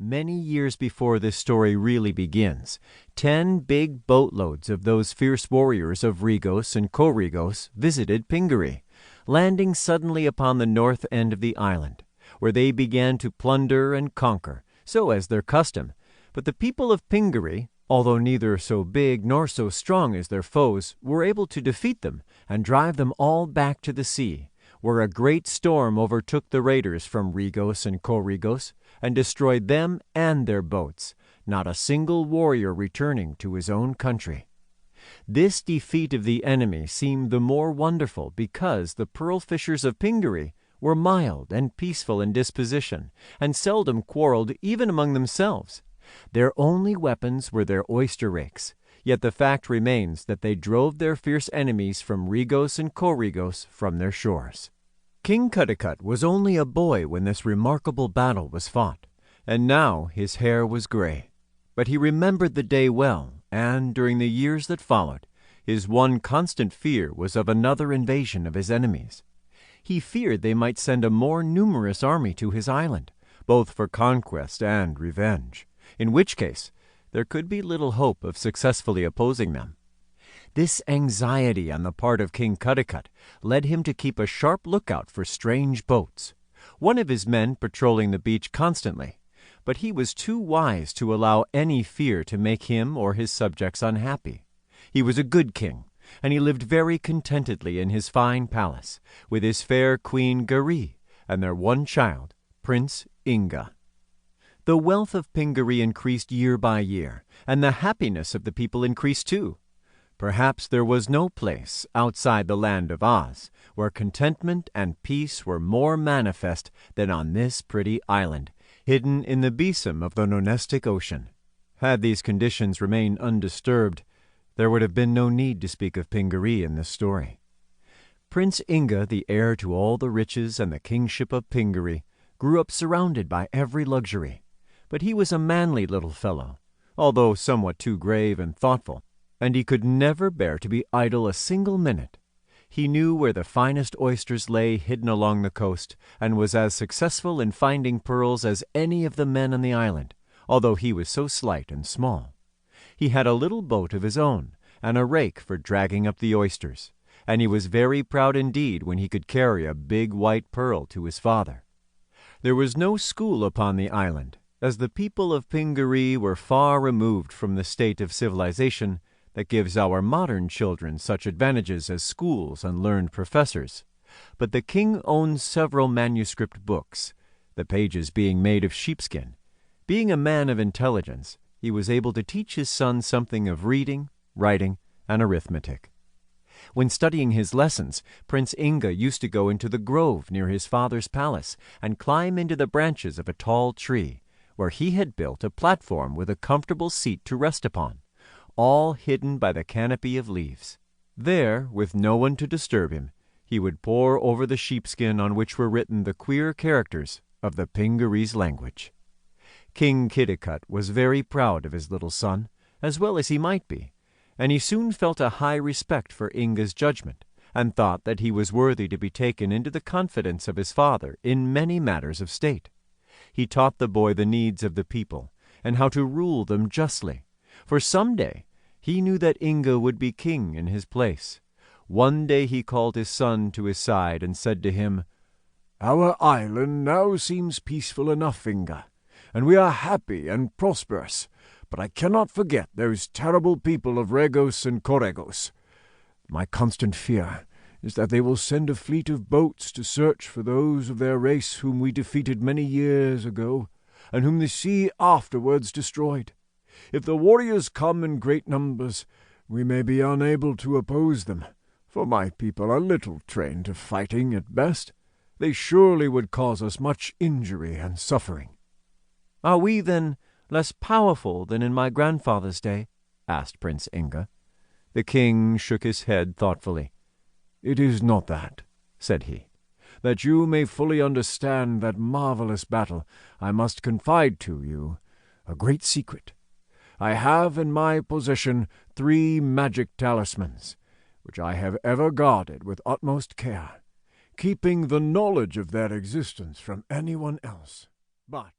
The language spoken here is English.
Many years before this story really begins, 10 big boatloads of those fierce warriors of Regos and Coregos visited Pingaree, landing suddenly upon the north end of the island, where they began to plunder and conquer, so as their custom. But the people of Pingaree, although neither so big nor so strong as their foes, were able to defeat them and drive them all back to the sea, where a great storm overtook the raiders from Regos and Coregos and destroyed them and their boats, not a single warrior returning to his own country. This defeat of the enemy seemed the more wonderful because the pearl fishers of Pingaree were mild and peaceful in disposition, and seldom quarreled even among themselves. Their only weapons were their oyster rakes, yet the fact remains that they drove their fierce enemies from Regos and Coregos from their shores. King Cuddicut was only a boy when this remarkable battle was fought, and now his hair was gray. But he remembered the day well, and during the years that followed, his one constant fear was of another invasion of his enemies. He feared they might send a more numerous army to his island, both for conquest and revenge, in which case there could be little hope of successfully opposing them. This anxiety on the part of King Cuddicut led him to keep a sharp lookout for strange boats, one of his men patrolling the beach constantly, but he was too wise to allow any fear to make him or his subjects unhappy. He was a good king, and he lived very contentedly in his fine palace, with his fair queen Garee and their one child, Prince Inga. The wealth of Pingaree increased year by year, and the happiness of the people increased too. Perhaps there was no place outside the land of Oz where contentment and peace were more manifest than on this pretty island, hidden in the besom of the Nonestic Ocean. Had these conditions remained undisturbed, there would have been no need to speak of Pingaree in this story. Prince Inga, the heir to all the riches and the kingship of Pingaree, grew up surrounded by every luxury. But he was a manly little fellow, although somewhat too grave and thoughtful, and he could never bear to be idle a single minute. He knew where the finest oysters lay hidden along the coast, and was as successful in finding pearls as any of the men on the island, although he was so slight and small. He had a little boat of his own, and a rake for dragging up the oysters, and he was very proud indeed when he could carry a big white pearl to his father. There was no school upon the island, as the people of Pingaree were far removed from the state of civilization that gives our modern children such advantages as schools and learned professors. But the king owned several manuscript books, the pages being made of sheepskin. Being a man of intelligence, he was able to teach his son something of reading, writing, and arithmetic. When studying his lessons, Prince Inga used to go into the grove near his father's palace and climb into the branches of a tall tree, where he had built a platform with a comfortable seat to rest upon, all hidden by the canopy of leaves. There, with no one to disturb him, he would pore over the sheepskin on which were written the queer characters of the Pingaree's language. King Cuddicut was very proud of his little son, as well as he might be, and he soon felt a high respect for Inga's judgment, and thought that he was worthy to be taken into the confidence of his father in many matters of state. He taught the boy the needs of the people, and how to rule them justly, for some day he knew that Inga would be king in his place. One day he called his son to his side and said to him, "Our island now seems peaceful enough, Inga, and we are happy and prosperous, but I cannot forget those terrible people of Regos and Coregos. My constant fear is that they will send a fleet of boats to search for those of their race whom we defeated many years ago, and whom the sea afterwards destroyed. If the warriors come in great numbers, we may be unable to oppose them, for my people are little trained to fighting at best. They surely would cause us much injury and suffering." "Are we, then, less powerful than in my grandfather's day?" asked Prince Inga. The king shook his head thoughtfully. "It is not that," said he. "That you may fully understand that marvelous battle, I must confide to you a great secret. I have in my possession 3 magic talismans, which I have ever guarded with utmost care, keeping the knowledge of their existence from anyone else. But